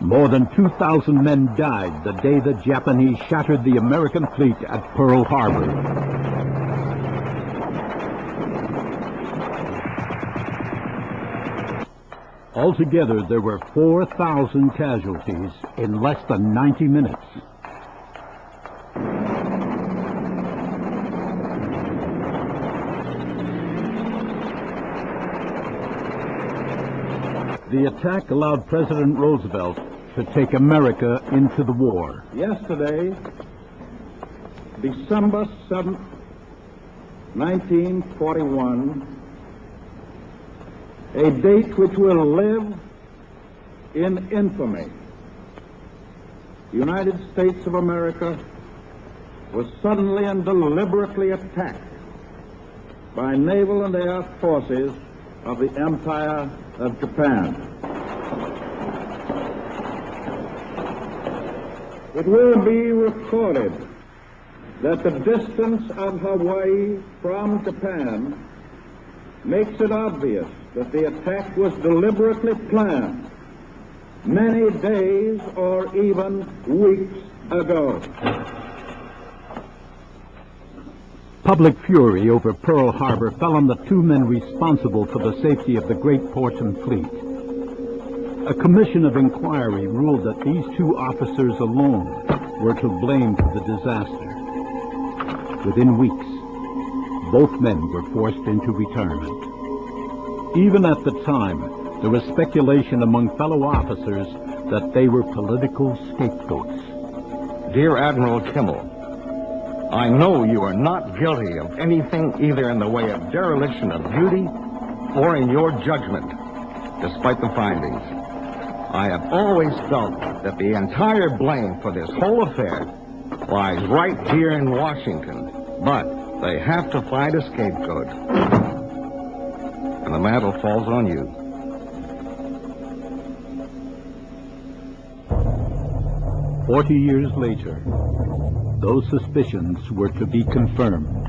More than 2,000 men died the day the Japanese shattered the American fleet at Pearl Harbor. Altogether, there were 4,000 casualties in less than 90 minutes. The attack allowed President Roosevelt to take America into the war. Yesterday, December 7th, 1941, a date which will live in infamy. The United States of America was suddenly and deliberately attacked by naval and air forces of the Empire of Japan. It will be recorded that the distance of Hawaii from Japan makes it obvious that the attack was deliberately planned many days or even weeks ago. Public fury over Pearl Harbor fell on the two men responsible for the safety of the great port and fleet. A commission of inquiry ruled that these two officers alone were to blame for the disaster. Within weeks, both men were forced into retirement. Even at the time, there was speculation among fellow officers that they were political scapegoats. Dear Admiral Kimmel, I know you are not guilty of anything either in the way of dereliction of duty or in your judgment, despite the findings. I have always felt that the entire blame for this whole affair lies right here in Washington, but they have to find a scapegoat. And the mantle falls on you. "40 years later, those suspicions were to be confirmed.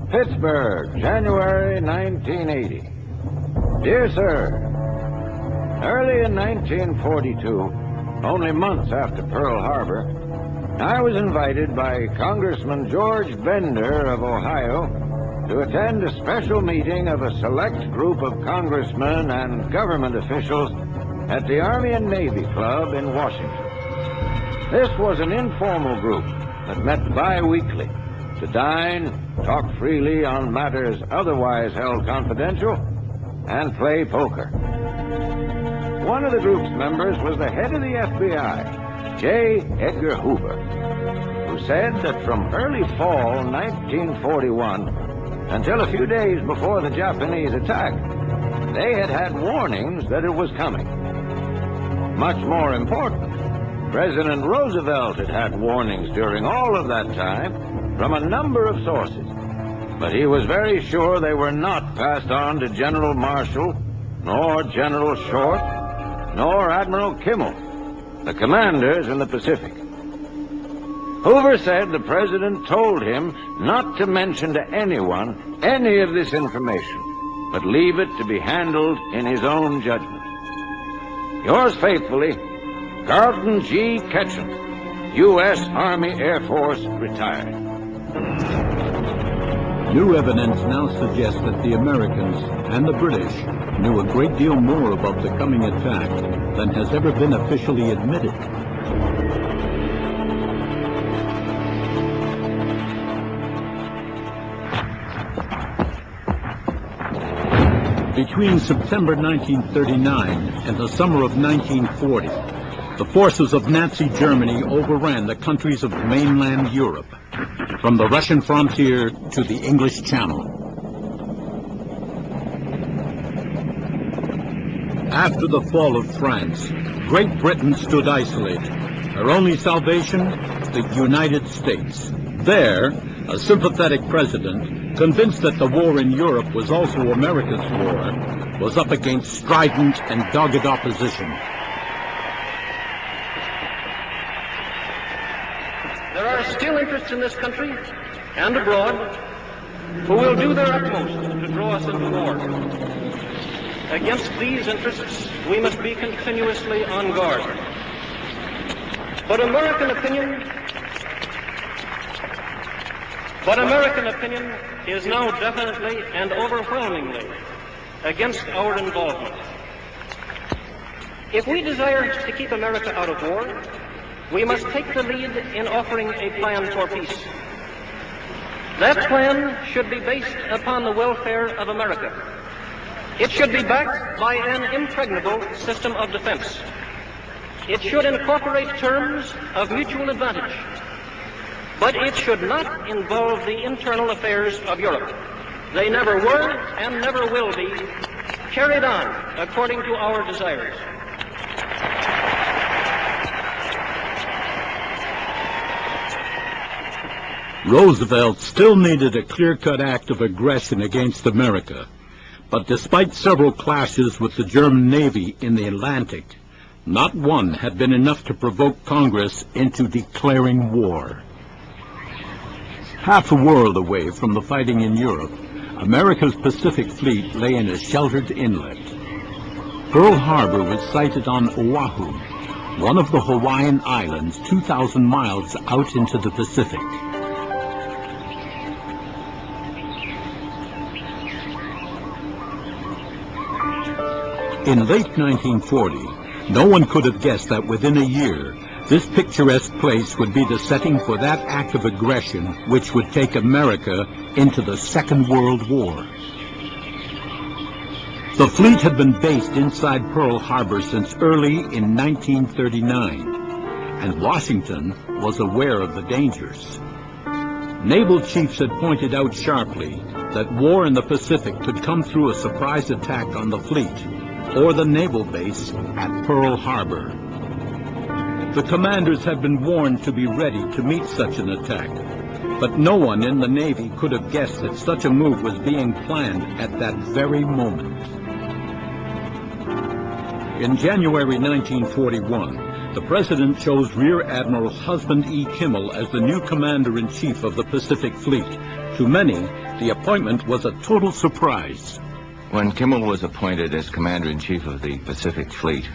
Pittsburgh, January 1980. Dear Sir, early in 1942, only months after Pearl Harbor, I was invited by Congressman George Bender of Ohio to attend a special meeting of a select group of congressmen and government officials at the Army and Navy Club in Washington. This was an informal group that met bi-weekly to dine, talk freely on matters otherwise held confidential, and play poker. One of the group's members was the head of the FBI, J. Edgar Hoover, who said that from early fall 1941 until a few days before the Japanese attack, they had had warnings that it was coming. Much more important, President Roosevelt had had warnings during all of that time from a number of sources, but he was very sure they were not passed on to General Marshall, nor General Short, nor Admiral Kimmel, the commanders in the Pacific. Hoover said the president told him not to mention to anyone any of this information, but leave it to be handled in his own judgment. Yours faithfully, Carlton G. Ketchum, U.S. Army Air Force, retired. New evidence now suggests that the Americans and the British knew a great deal more about the coming attack than has ever been officially admitted. Between September 1939 and the summer of 1940, the forces of Nazi Germany overran the countries of mainland Europe, from the Russian frontier to the English Channel. After the fall of France, Great Britain stood isolated. Her only salvation, the United States. There, a sympathetic president, convinced that the war in Europe was also America's war, was up against strident and dogged opposition. There are still interests in this country and abroad who will do their utmost to draw us into war. Against these interests, we must be continuously on guard. But American opinion is now definitely and overwhelmingly against our involvement. If we desire to keep America out of war, we must take the lead in offering a plan for peace. That plan should be based upon the welfare of America. It should be backed by an impregnable system of defense. It should incorporate terms of mutual advantage. But it should not involve the internal affairs of Europe. They never were and never will be carried on according to our desires. Roosevelt still needed a clear-cut act of aggression against America. But despite several clashes with the German Navy in the Atlantic, not one had been enough to provoke Congress into declaring war. Half a world away from the fighting in Europe, America's Pacific Fleet lay in a sheltered inlet. Pearl Harbor was sighted on Oahu, one of the Hawaiian islands 2,000 miles out into the Pacific. In late 1940, no one could have guessed that within a year, this picturesque place would be the setting for that act of aggression which would take America into the Second World War. The fleet had been based inside Pearl Harbor since early in 1939, and Washington was aware of the dangers. Naval chiefs had pointed out sharply that war in the Pacific could come through a surprise attack on the fleet or the naval base at Pearl Harbor. The commanders had been warned to be ready to meet such an attack, but no one in the Navy could have guessed that such a move was being planned at that very moment. In January 1941, the President chose Rear Admiral Husband E. Kimmel as the new Commander-in-Chief of the Pacific Fleet. To many, the appointment was a total surprise. When Kimmel was appointed as Commander-in-Chief of the Pacific Fleet,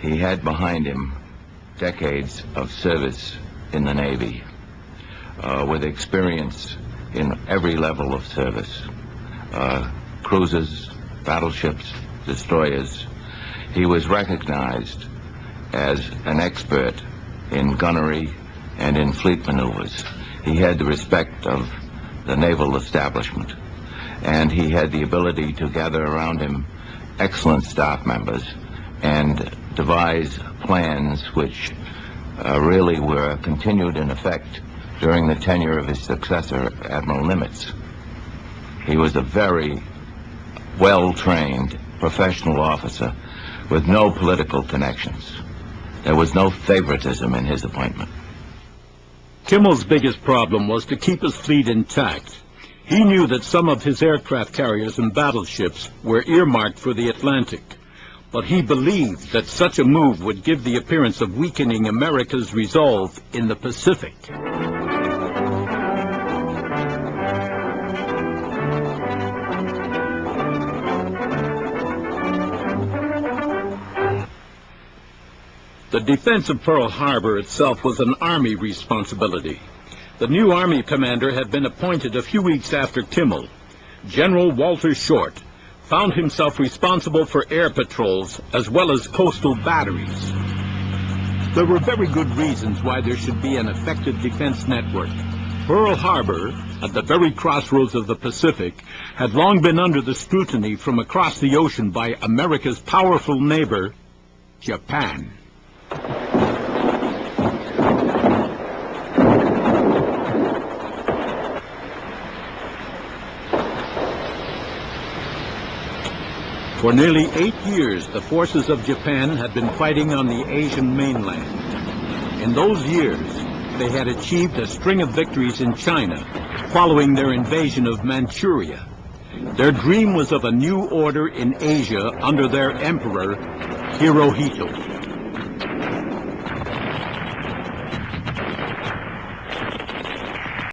he had behind him decades of service in the Navy, with experience in every level of service, cruisers, battleships, destroyers. He was recognized as an expert in gunnery and in fleet maneuvers. He had the respect of the naval establishment, and he had the ability to gather around him excellent staff members and devise plans which really were continued in effect during the tenure of his successor, Admiral Nimitz. He was a very well-trained professional officer with no political connections. There was no favoritism in his appointment. Kimmel's biggest problem was to keep his fleet intact. He knew that some of his aircraft carriers and battleships were earmarked for the Atlantic, but he believed that such a move would give the appearance of weakening America's resolve in the Pacific. The defense of Pearl Harbor itself was an Army responsibility. The new Army commander had been appointed a few weeks after Kimmel. General Walter Short found himself responsible for air patrols as well as coastal batteries. There were very good reasons why there should be an effective defense network. Pearl Harbor, at the very crossroads of the Pacific, had long been under the scrutiny from across the ocean by America's powerful neighbor, Japan. For nearly 8 years, the forces of Japan had been fighting on the Asian mainland. In those years, they had achieved a string of victories in China, following their invasion of Manchuria. Their dream was of a new order in Asia under their emperor, Hirohito.